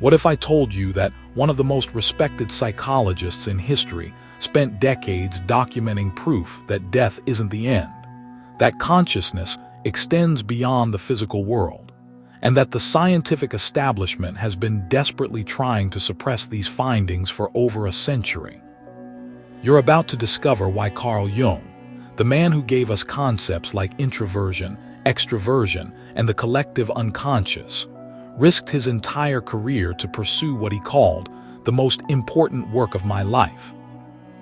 What if I told you that one of the most respected psychologists in history spent decades documenting proof that death isn't the end, that consciousness extends beyond the physical world, and that the scientific establishment has been desperately trying to suppress these findings for over a century? You're about to discover why Carl Jung, the man who gave us concepts like introversion, extroversion, and the collective unconscious, risked his entire career to pursue what he called the most important work of my life.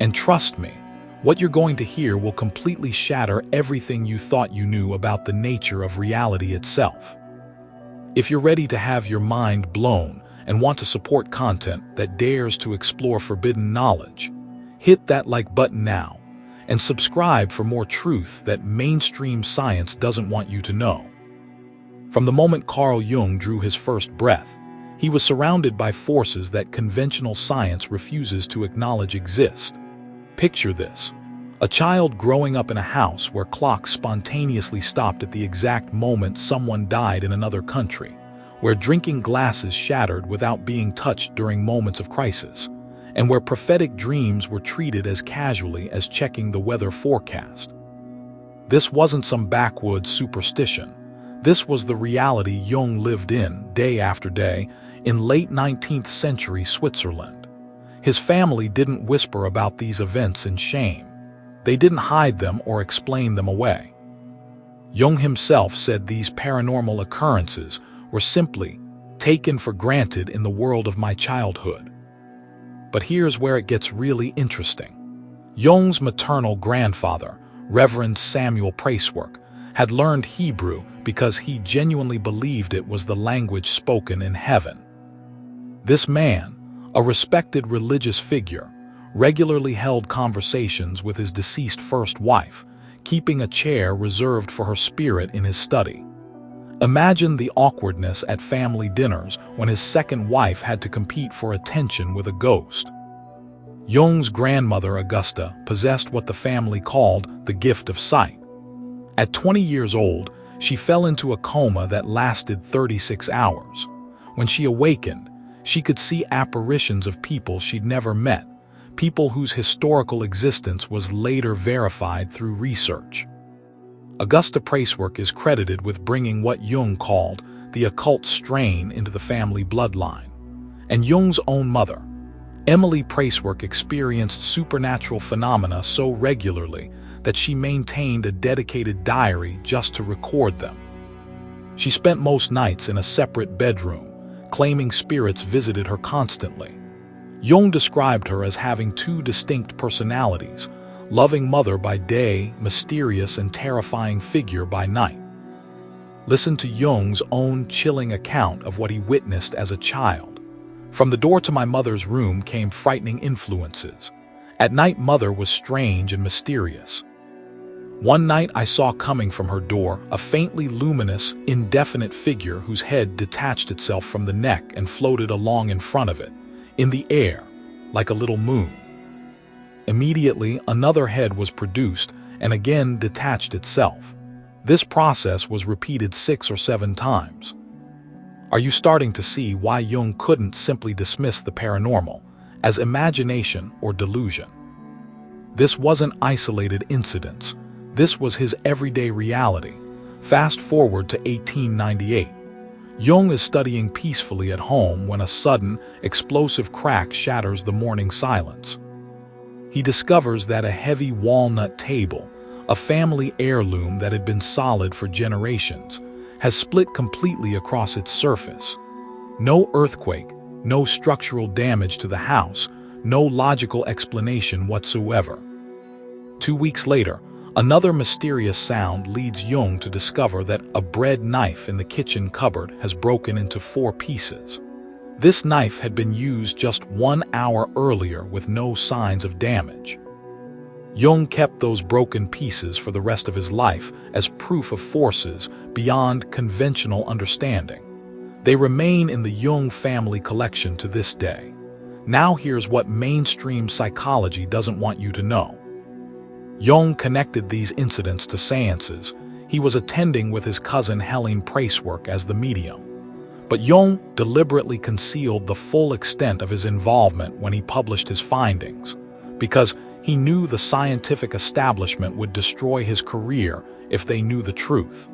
And trust me, what you're going to hear will completely shatter everything you thought you knew about the nature of reality itself. If you're ready to have your mind blown and want to support content that dares to explore forbidden knowledge, hit that like button now and subscribe for more truth that mainstream science doesn't want you to know. From the moment Carl Jung drew his first breath, he was surrounded by forces that conventional science refuses to acknowledge exist. Picture this: a child growing up in a house where clocks spontaneously stopped at the exact moment someone died in another country, where drinking glasses shattered without being touched during moments of crisis, and where prophetic dreams were treated as casually as checking the weather forecast. This wasn't some backwoods superstition. This was the reality Jung lived in day after day in late 19th century Switzerland. His family didn't whisper about these events in shame. They didn't hide them or explain them away. Jung himself said these paranormal occurrences were simply taken for granted in the world of my childhood. But here's where it gets really interesting. Jung's maternal grandfather, Reverend Samuel Pracework, had learned Hebrew because he genuinely believed it was the language spoken in heaven. This man, a respected religious figure, regularly held conversations with his deceased first wife, keeping a chair reserved for her spirit in his study. Imagine the awkwardness at family dinners when his second wife had to compete for attention with a ghost. Jung's grandmother, Augusta, possessed what the family called the gift of sight. At 20 years old, she fell into a coma that lasted 36 hours. When she awakened, she could see apparitions of people she'd never met, people whose historical existence was later verified through research. Augusta Pracework is credited with bringing what Jung called the occult strain into the family bloodline. And Jung's own mother, Emily Pracework, experienced supernatural phenomena so regularly that she maintained a dedicated diary just to record them. She spent most nights in a separate bedroom, claiming spirits visited her constantly. Jung described her as having two distinct personalities, loving mother by day, mysterious and terrifying figure by night. Listen to Jung's own chilling account of what he witnessed as a child. From the door to my mother's room came frightening influences. At night, mother was strange and mysterious. One night I saw coming from her door a faintly luminous, indefinite figure whose head detached itself from the neck and floated along in front of it, in the air, like a little moon. Immediately, another head was produced and again detached itself. This process was repeated 6 or 7 times. Are you starting to see why Jung couldn't simply dismiss the paranormal as imagination or delusion? This wasn't isolated incidents. This was his everyday reality. Fast forward to 1898. Jung is studying peacefully at home when a sudden, explosive crack shatters the morning silence. He discovers that a heavy walnut table, a family heirloom that had been solid for generations, has split completely across its surface. No earthquake, no structural damage to the house, no logical explanation whatsoever. 2 weeks later, another mysterious sound leads Jung to discover that a bread knife in the kitchen cupboard has broken into 4 pieces. This knife had been used just 1 hour earlier with no signs of damage. Jung kept those broken pieces for the rest of his life as proof of forces beyond conventional understanding. They remain in the Jung family collection to this day. Now here's what mainstream psychology doesn't want you to know. Jung connected these incidents to seances. He was attending with his cousin Helene Pracework as the medium. But Jung deliberately concealed the full extent of his involvement when he published his findings, because he knew the scientific establishment would destroy his career if they knew the truth.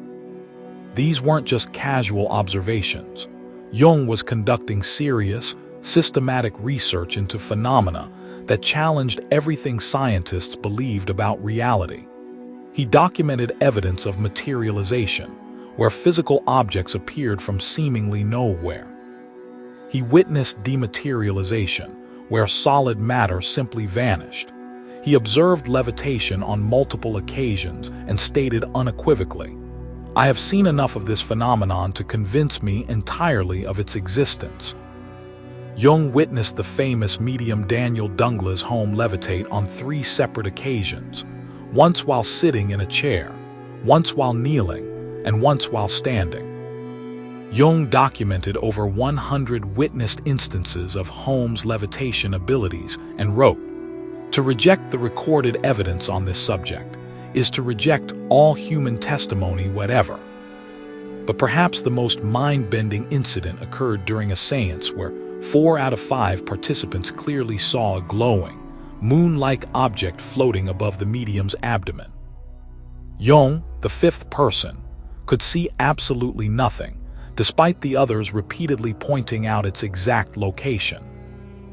These weren't just casual observations. Jung was conducting serious, systematic research into phenomena that challenged everything scientists believed about reality. He documented evidence of materialization, where physical objects appeared from seemingly nowhere. He witnessed dematerialization, where solid matter simply vanished. He observed levitation on multiple occasions and stated unequivocally, "I have seen enough of this phenomenon to convince me entirely of its existence." Jung witnessed the famous medium Daniel Dungla's home levitate on 3 separate occasions, once while sitting in a chair, once while kneeling, and once while standing. Jung documented over 100 witnessed instances of Holmes' levitation abilities and wrote, "To reject the recorded evidence on this subject is to reject all human testimony whatever." But perhaps the most mind-bending incident occurred during a séance where 4 out of 5 participants clearly saw a glowing, moon-like object floating above the medium's abdomen. Jung, the 5th person, could see absolutely nothing, despite the others repeatedly pointing out its exact location.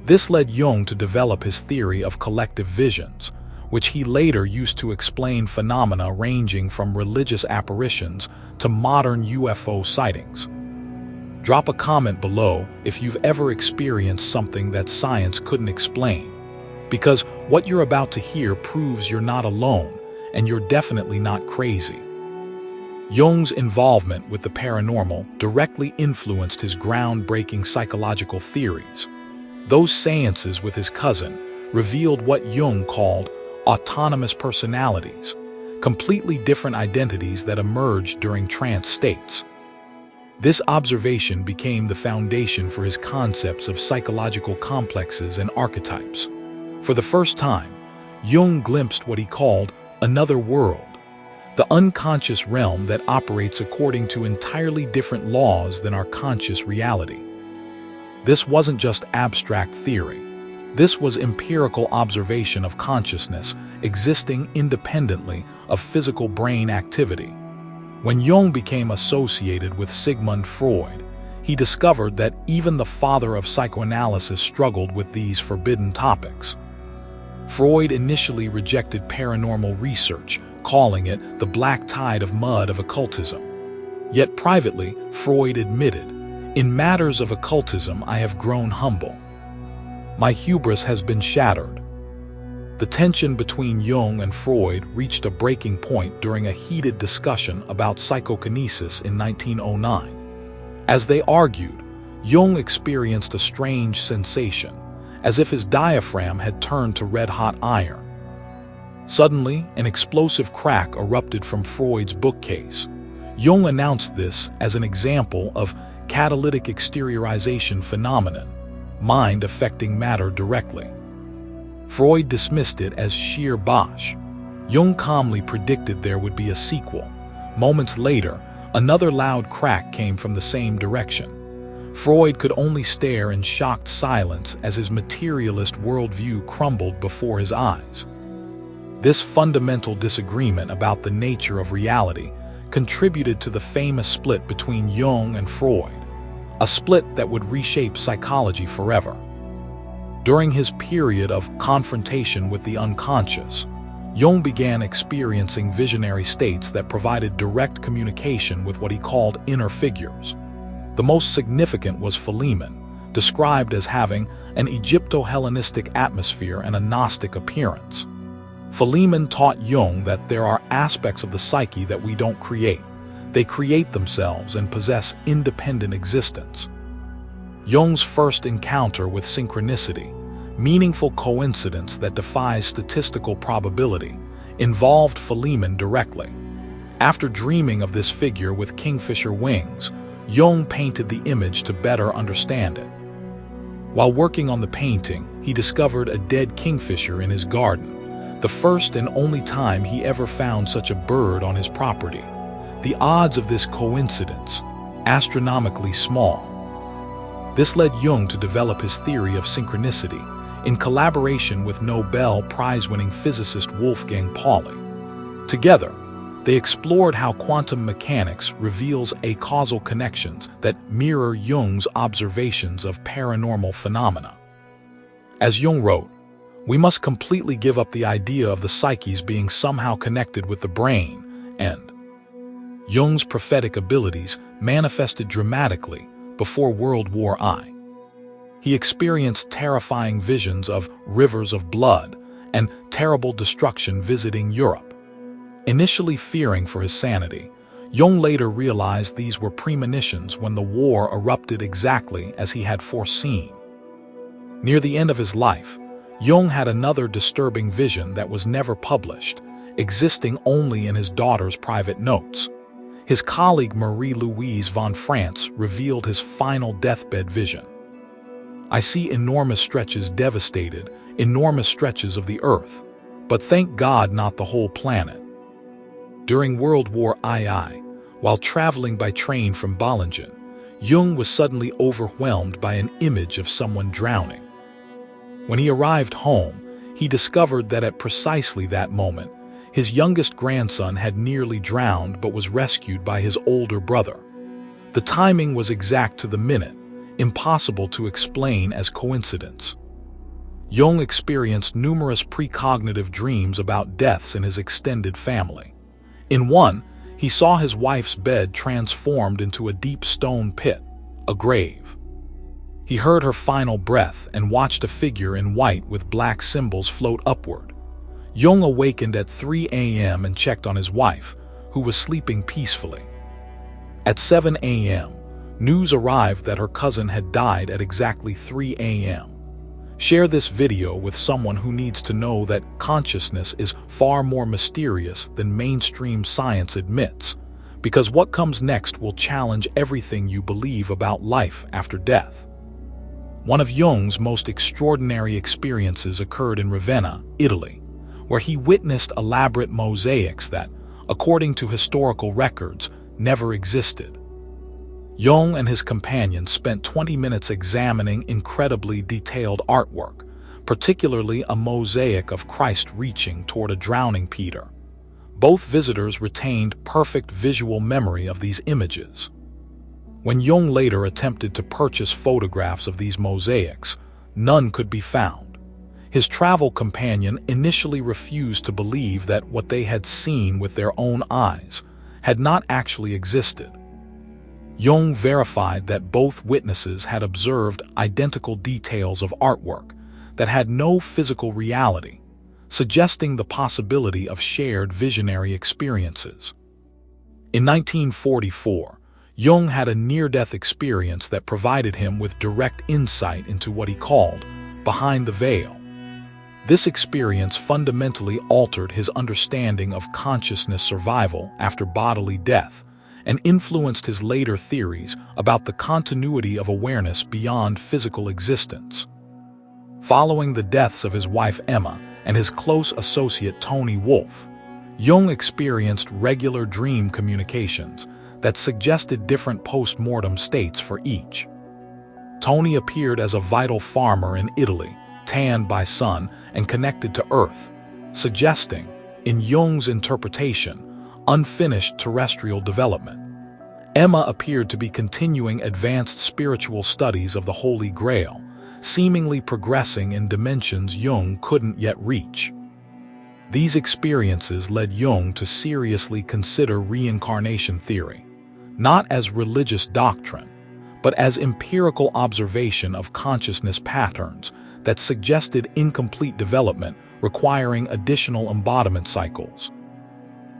This led Jung to develop his theory of collective visions, which he later used to explain phenomena ranging from religious apparitions to modern UFO sightings. Drop a comment below if you've ever experienced something that science couldn't explain, because what you're about to hear proves you're not alone, and you're definitely not crazy. Jung's involvement with the paranormal directly influenced his groundbreaking psychological theories. Those séances with his cousin revealed what Jung called autonomous personalities, completely different identities that emerged during trance states. This observation became the foundation for his concepts of psychological complexes and archetypes. For the first time, Jung glimpsed what he called another world, the unconscious realm that operates according to entirely different laws than our conscious reality. This wasn't just abstract theory. This was empirical observation of consciousness existing independently of physical brain activity. When Jung became associated with Sigmund Freud, he discovered that even the father of psychoanalysis struggled with these forbidden topics. Freud initially rejected paranormal research, calling it the black tide of mud of occultism. Yet privately, Freud admitted, "In matters of occultism, I have grown humble. My hubris has been shattered." The tension between Jung and Freud reached a breaking point during a heated discussion about psychokinesis in 1909. As they argued, Jung experienced a strange sensation, as if his diaphragm had turned to red-hot iron. Suddenly, an explosive crack erupted from Freud's bookcase. Jung announced this as an example of catalytic exteriorization phenomenon, mind affecting matter directly. Freud dismissed it as sheer bosh. Jung calmly predicted there would be a sequel. Moments later, another loud crack came from the same direction. Freud could only stare in shocked silence as his materialist worldview crumbled before his eyes. This fundamental disagreement about the nature of reality contributed to the famous split between Jung and Freud, a split that would reshape psychology forever. During his period of confrontation with the unconscious, Jung began experiencing visionary states that provided direct communication with what he called inner figures. The most significant was Philemon, described as having an Egypto-Hellenistic atmosphere and a Gnostic appearance. Philemon taught Jung that there are aspects of the psyche that we don't create. They create themselves and possess independent existence. Jung's first encounter with synchronicity, meaningful coincidence that defies statistical probability, involved Philemon directly. After dreaming of this figure with kingfisher wings, Jung painted the image to better understand it. While working on the painting, he discovered a dead kingfisher in his garden, the first and only time he ever found such a bird on his property. The odds of this coincidence, astronomically small, This led Jung to develop his theory of synchronicity, in collaboration with Nobel Prize-winning physicist Wolfgang Pauli. Together, they explored how quantum mechanics reveals acausal connections that mirror Jung's observations of paranormal phenomena. As Jung wrote, "We must completely give up the idea of the psyches being somehow connected with the brain," and Jung's prophetic abilities manifested dramatically before World War I. He experienced terrifying visions of rivers of blood and terrible destruction visiting Europe. Initially fearing for his sanity, Jung later realized these were premonitions when the war erupted exactly as he had foreseen. Near the end of his life, Jung had another disturbing vision that was never published, existing only in his daughter's private notes. His colleague Marie-Louise von France revealed his final deathbed vision. "I see enormous stretches devastated, enormous stretches of the earth, but thank God not the whole planet." During World War II, while traveling by train from Bollingen, Jung was suddenly overwhelmed by an image of someone drowning. When he arrived home, he discovered that at precisely that moment, his youngest grandson had nearly drowned but was rescued by his older brother. The timing was exact to the minute, impossible to explain as coincidence. Jung experienced numerous precognitive dreams about deaths in his extended family. In one, he saw his wife's bed transformed into a deep stone pit, a grave. He heard her final breath and watched a figure in white with black symbols float upward. Jung awakened at 3 a.m. and checked on his wife, who was sleeping peacefully. At 7 a.m., news arrived that her cousin had died at exactly 3 a.m. Share this video with someone who needs to know that consciousness is far more mysterious than mainstream science admits, because what comes next will challenge everything you believe about life after death. One of Jung's most extraordinary experiences occurred in Ravenna, Italy, where he witnessed elaborate mosaics that, according to historical records, never existed. Jung and his companions spent 20 minutes examining incredibly detailed artwork, particularly a mosaic of Christ reaching toward a drowning Peter. Both visitors retained perfect visual memory of these images. When Jung later attempted to purchase photographs of these mosaics, none could be found. His travel companion initially refused to believe that what they had seen with their own eyes had not actually existed. Jung verified that both witnesses had observed identical details of artwork that had no physical reality, suggesting the possibility of shared visionary experiences. In 1944, Jung had a near-death experience that provided him with direct insight into what he called behind the veil. This experience fundamentally altered his understanding of consciousness survival after bodily death, and influenced his later theories about the continuity of awareness beyond physical existence. Following the deaths of his wife Emma and his close associate Tony Wolff, Jung experienced regular dream communications that suggested different post-mortem states for each. Tony appeared as a vital farmer in Italy, tanned by sun and connected to Earth, suggesting, in Jung's interpretation, unfinished terrestrial development. Emma appeared to be continuing advanced spiritual studies of the Holy Grail, seemingly progressing in dimensions Jung couldn't yet reach. These experiences led Jung to seriously consider reincarnation theory, not as religious doctrine, but as empirical observation of consciousness patterns that suggested incomplete development requiring additional embodiment cycles.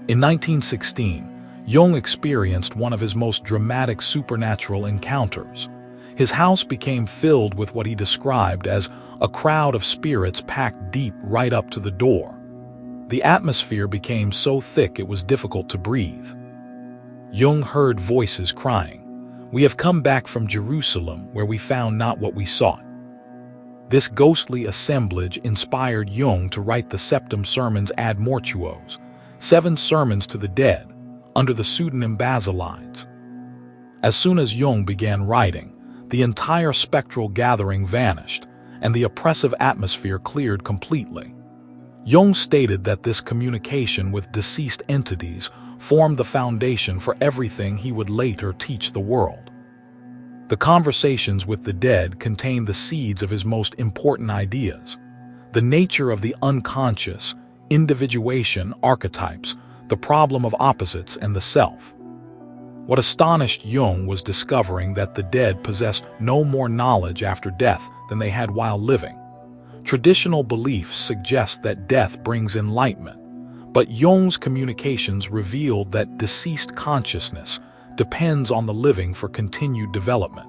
In 1916, Jung experienced one of his most dramatic supernatural encounters. His house became filled with what he described as a crowd of spirits packed deep right up to the door. The atmosphere became so thick it was difficult to breathe. Jung heard voices crying, "We have come back from Jerusalem where we found not what we sought." This ghostly assemblage inspired Jung to write the Septem Sermons ad Mortuos, 7 sermons to the dead, under the pseudonym Basilides. As soon as Jung began writing, the entire spectral gathering vanished, and the oppressive atmosphere cleared completely. Jung stated that this communication with deceased entities formed the foundation for everything he would later teach the world. The conversations with the dead contained the seeds of his most important ideas: the nature of the unconscious, individuation, archetypes, the problem of opposites, and the self. What astonished Jung was discovering that the dead possessed no more knowledge after death than they had while living. Traditional beliefs suggest that death brings enlightenment, but Jung's communications revealed that deceased consciousness depends on the living for continued development.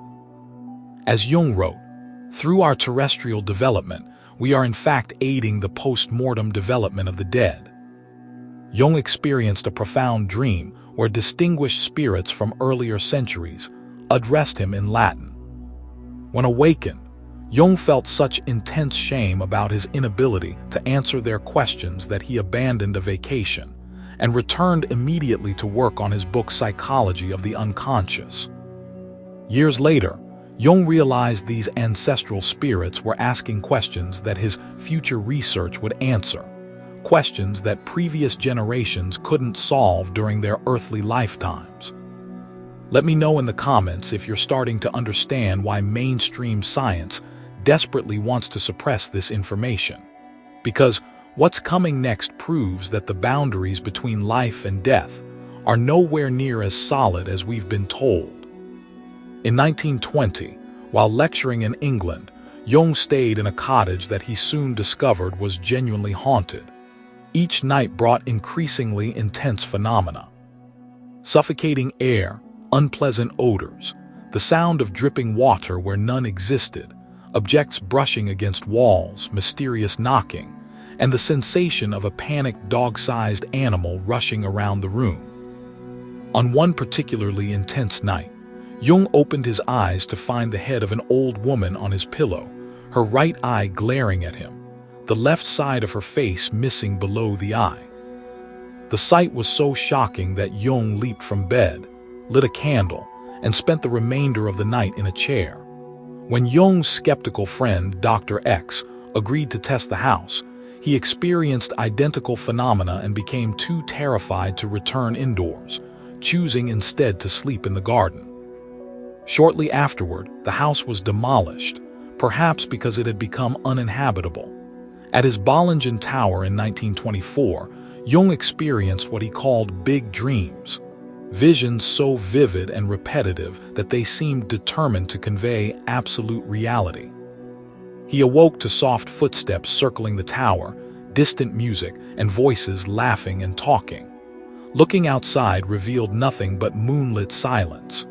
As Jung wrote, "Through our terrestrial development, we are in fact aiding the post-mortem development of the dead." Jung experienced a profound dream where distinguished spirits from earlier centuries addressed him in Latin. When awakened, Jung felt such intense shame about his inability to answer their questions that he abandoned a vacation and returned immediately to work on his book Psychology of the Unconscious. Years later, Jung realized these ancestral spirits were asking questions that his future research would answer, questions that previous generations couldn't solve during their earthly lifetimes. Let me know in the comments if you're starting to understand why mainstream science desperately wants to suppress this information. Because what's coming next proves that the boundaries between life and death are nowhere near as solid as we've been told. In 1920, while lecturing in England, Jung stayed in a cottage that he soon discovered was genuinely haunted. Each night brought increasingly intense phenomena: suffocating air, unpleasant odors, the sound of dripping water where none existed, objects brushing against walls, mysterious knocking, and the sensation of a panicked dog-sized animal rushing around the room. On one particularly intense night, Jung opened his eyes to find the head of an old woman on his pillow, her right eye glaring at him, the left side of her face missing below the eye. The sight was so shocking that Jung leaped from bed, lit a candle, and spent the remainder of the night in a chair. When Jung's skeptical friend, Dr. X, agreed to test the house, he experienced identical phenomena and became too terrified to return indoors, choosing instead to sleep in the garden. Shortly afterward, the house was demolished, perhaps because it had become uninhabitable. At his Bollingen Tower in 1924, Jung experienced what he called big dreams, visions so vivid and repetitive that they seemed determined to convey absolute reality. He awoke to soft footsteps circling the tower, distant music, and voices laughing and talking. Looking outside revealed nothing but moonlit silence.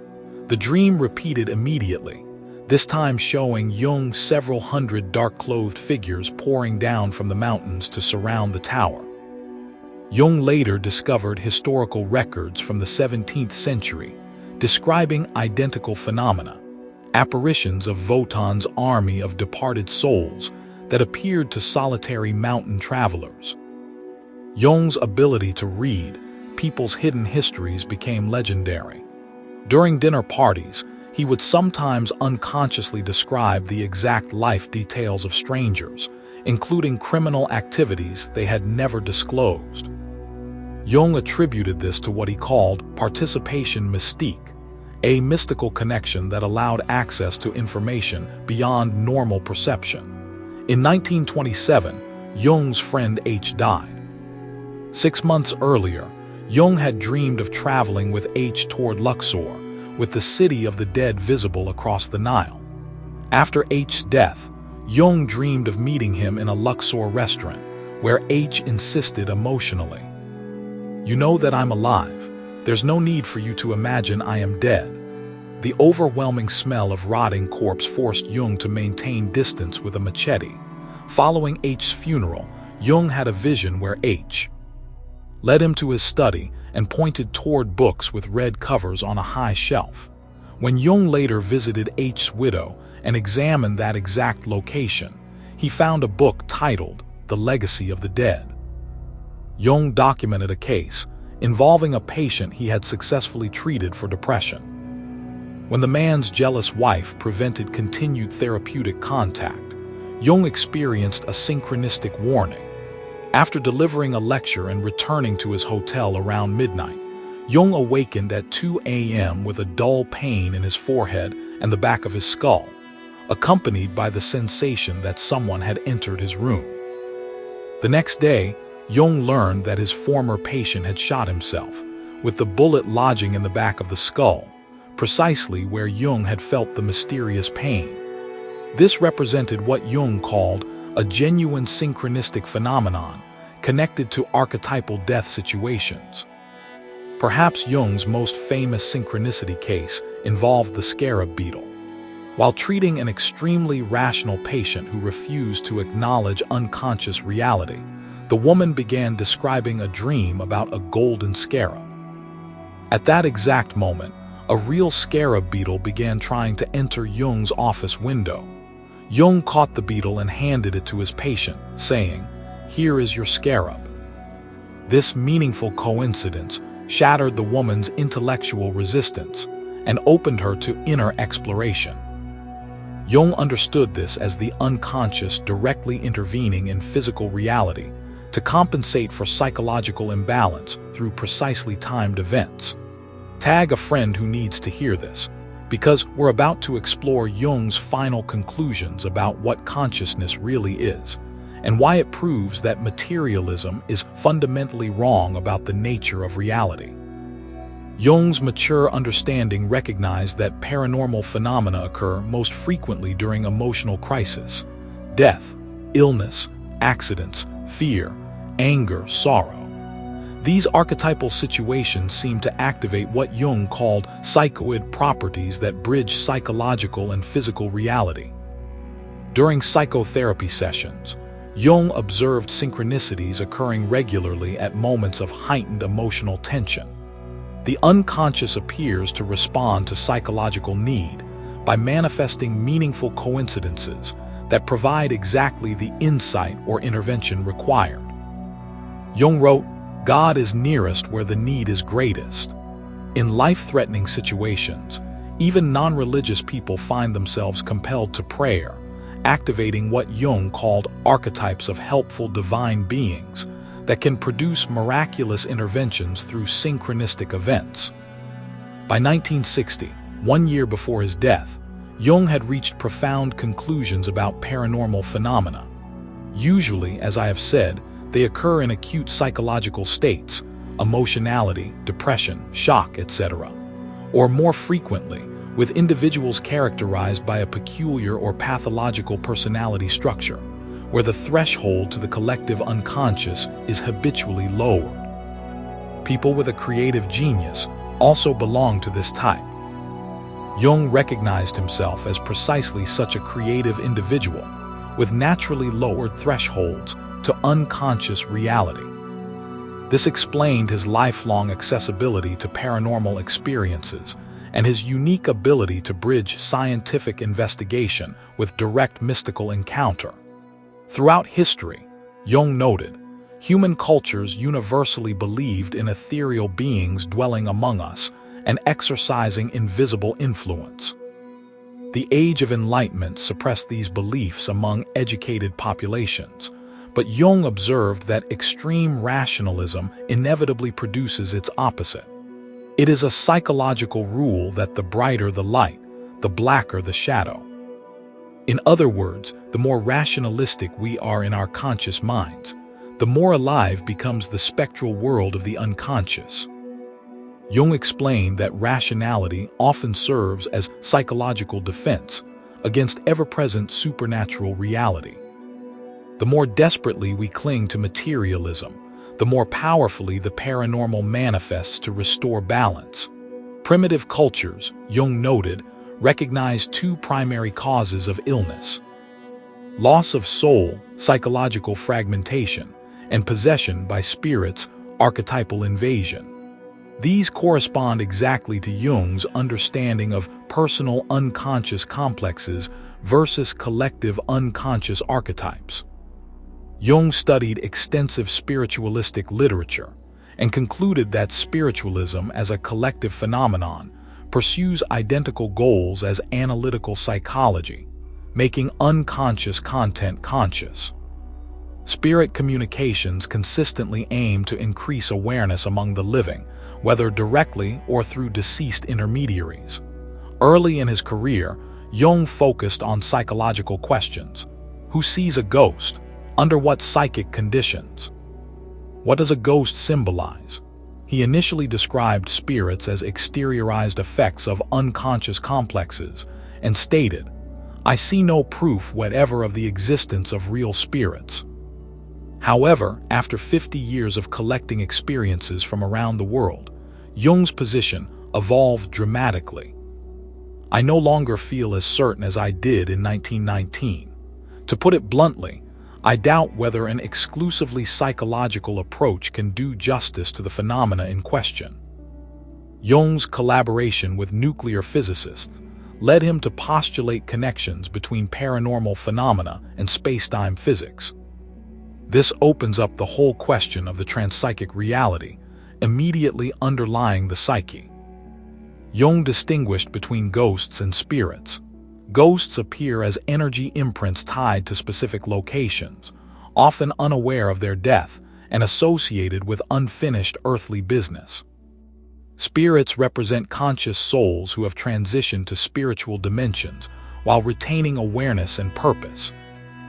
The dream repeated immediately, this time showing Jung several hundred dark-clothed figures pouring down from the mountains to surround the tower. Jung later discovered historical records from the 17th century describing identical phenomena, apparitions of Wotan's army of departed souls that appeared to solitary mountain travelers. Jung's ability to read people's hidden histories became legendary. During dinner parties, he would sometimes unconsciously describe the exact life details of strangers, including criminal activities they had never disclosed. Jung attributed this to what he called participation mystique, a mystical connection that allowed access to information beyond normal perception. In 1927, Jung's friend H died. 6 months earlier, Jung had dreamed of traveling with H toward Luxor, with the city of the dead visible across the Nile. After H's death, Jung dreamed of meeting him in a Luxor restaurant, where H insisted emotionally, "You know that I'm alive. There's no need for you to imagine I am dead." The overwhelming smell of rotting corpse forced Jung to maintain distance with a machete. Following H's funeral, Jung had a vision where H led him to his study and pointed toward books with red covers on a high shelf. When Jung later visited H's widow and examined that exact location, he found a book titled The Legacy of the Dead. Jung documented a case involving a patient he had successfully treated for depression. When the man's jealous wife prevented continued therapeutic contact, Jung experienced a synchronistic warning. After delivering a lecture and returning to his hotel around midnight, Jung awakened at 2 a.m. with a dull pain in his forehead and the back of his skull, accompanied by the sensation that someone had entered his room. The next day, Jung learned that his former patient had shot himself, with the bullet lodging in the back of the skull, precisely where Jung had felt the mysterious pain. This represented what Jung called a genuine synchronistic phenomenon connected to archetypal death situations. Perhaps Jung's most famous synchronicity case involved the scarab beetle. While treating an extremely rational patient who refused to acknowledge unconscious reality, the woman began describing a dream about a golden scarab. At that exact moment, a real scarab beetle began trying to enter Jung's office window. Jung caught the beetle and handed it to his patient, saying, "Here is your scarab." This meaningful coincidence shattered the woman's intellectual resistance and opened her to inner exploration. Jung understood this as the unconscious directly intervening in physical reality to compensate for psychological imbalance through precisely timed events. Tag a friend who needs to hear this, because we're about to explore Jung's final conclusions about what consciousness really is, and why it proves that materialism is fundamentally wrong about the nature of reality. Jung's mature understanding recognized that paranormal phenomena occur most frequently during emotional crisis: death, illness, accidents, fear, anger, sorrow. These archetypal situations seem to activate what Jung called psychoid properties that bridge psychological and physical reality. During psychotherapy sessions, Jung observed synchronicities occurring regularly at moments of heightened emotional tension. The unconscious appears to respond to psychological need by manifesting meaningful coincidences that provide exactly the insight or intervention required. Jung wrote, "God is nearest where the need is greatest." In life-threatening situations, even non-religious people find themselves compelled to prayer, activating what Jung called archetypes of helpful divine beings that can produce miraculous interventions through synchronistic events. By 1960, 1 year before his death, Jung had reached profound conclusions about paranormal phenomena. Usually, as I have said, they occur in acute psychological states, emotionality, depression, shock, etc., or more frequently, with individuals characterized by a peculiar or pathological personality structure, where the threshold to the collective unconscious is habitually lowered. People with a creative genius also belong to this type. Jung recognized himself as precisely such a creative individual, with naturally lowered thresholds to unconscious reality. This explained his lifelong accessibility to paranormal experiences and his unique ability to bridge scientific investigation with direct mystical encounter. Throughout history, Jung noted, human cultures universally believed in ethereal beings dwelling among us and exercising invisible influence. The Age of Enlightenment suppressed these beliefs among educated populations, but Jung observed that extreme rationalism inevitably produces its opposite. It is a psychological rule that the brighter the light, the blacker the shadow. In other words, the more rationalistic we are in our conscious minds, the more alive becomes the spectral world of the unconscious. Jung explained that rationality often serves as psychological defense against ever-present supernatural reality. The more desperately we cling to materialism, the more powerfully the paranormal manifests to restore balance. Primitive cultures, Jung noted, recognize two primary causes of illness: loss of soul, psychological fragmentation, and possession by spirits, archetypal invasion. These correspond exactly to Jung's understanding of personal unconscious complexes versus collective unconscious archetypes. Jung studied extensive spiritualistic literature and concluded that spiritualism as a collective phenomenon pursues identical goals as analytical psychology, making unconscious content conscious. Spirit communications consistently aim to increase awareness among the living, whether directly or through deceased intermediaries. Early in his career, Jung focused on psychological questions. Who sees a ghost? Under what psychic conditions? What does a ghost symbolize? He initially described spirits as exteriorized effects of unconscious complexes and stated, "I see no proof whatever of the existence of real spirits." However, after 50 years of collecting experiences from around the world, Jung's position evolved dramatically. "I no longer feel as certain as I did in 1919. To put it bluntly, I doubt whether an exclusively psychological approach can do justice to the phenomena in question." Jung's collaboration with nuclear physicists led him to postulate connections between paranormal phenomena and space-time physics. This opens up the whole question of the transpsychic reality, immediately underlying the psyche. Jung distinguished between ghosts and spirits. Ghosts appear as energy imprints tied to specific locations, often unaware of their death and associated with unfinished earthly business. Spirits represent conscious souls who have transitioned to spiritual dimensions while retaining awareness and purpose.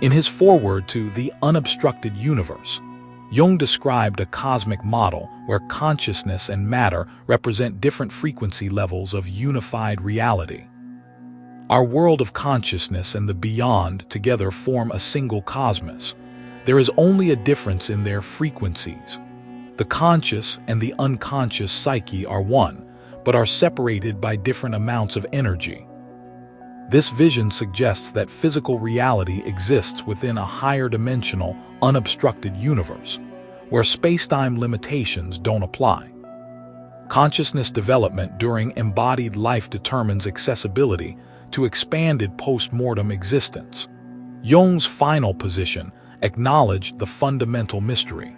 In his foreword to The Unobstructed Universe, Jung described a cosmic model where consciousness and matter represent different frequency levels of unified reality. Our world of consciousness and the beyond together form a single cosmos. There is only a difference in their frequencies. The conscious and the unconscious psyche are one, but are separated by different amounts of energy. This vision suggests that physical reality exists within a higher dimensional, unobstructed universe, where space-time limitations don't apply. Consciousness development during embodied life determines accessibility to expanded post-mortem existence. Jung's final position acknowledged the fundamental mystery.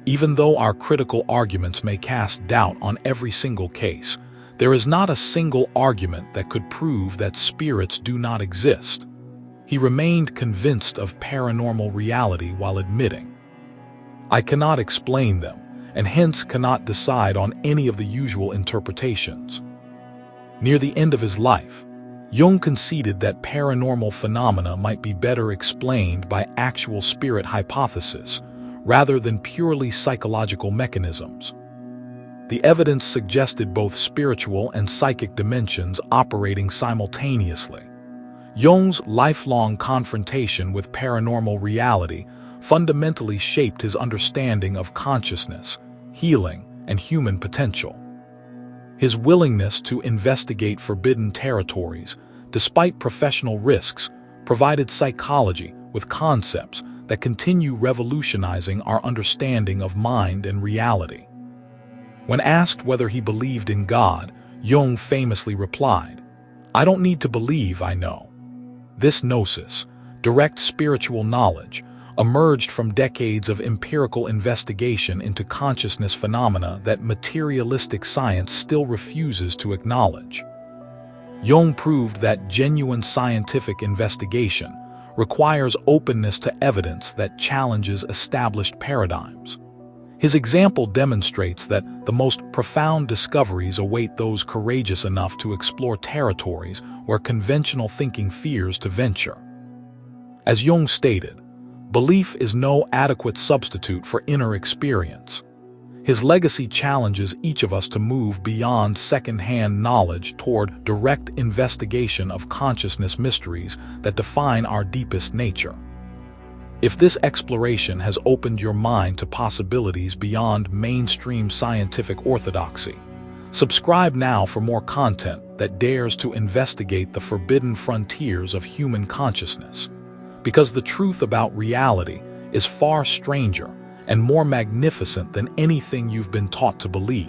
Even though our critical arguments may cast doubt on every single case, there is not a single argument that could prove that spirits do not exist. He remained convinced of paranormal reality while admitting, "I cannot explain them, and hence cannot decide on any of the usual interpretations." Near the end of his life, Jung conceded that paranormal phenomena might be better explained by actual spirit hypothesis, rather than purely psychological mechanisms. The evidence suggested both spiritual and psychic dimensions operating simultaneously. Jung's lifelong confrontation with paranormal reality fundamentally shaped his understanding of consciousness, healing, and human potential. His willingness to investigate forbidden territories, despite professional risks, provided psychology with concepts that continue revolutionizing our understanding of mind and reality. When asked whether he believed in God, Jung famously replied, "I don't need to believe, I know." This gnosis, direct spiritual knowledge, emerged from decades of empirical investigation into consciousness phenomena that materialistic science still refuses to acknowledge. Jung proved that genuine scientific investigation requires openness to evidence that challenges established paradigms. His example demonstrates that the most profound discoveries await those courageous enough to explore territories where conventional thinking fears to venture. As Jung stated, belief is no adequate substitute for inner experience. His legacy challenges each of us to move beyond second-hand knowledge toward direct investigation of consciousness mysteries that define our deepest nature. If this exploration has opened your mind to possibilities beyond mainstream scientific orthodoxy, subscribe now for more content that dares to investigate the forbidden frontiers of human consciousness. Because the truth about reality is far stranger and more magnificent than anything you've been taught to believe.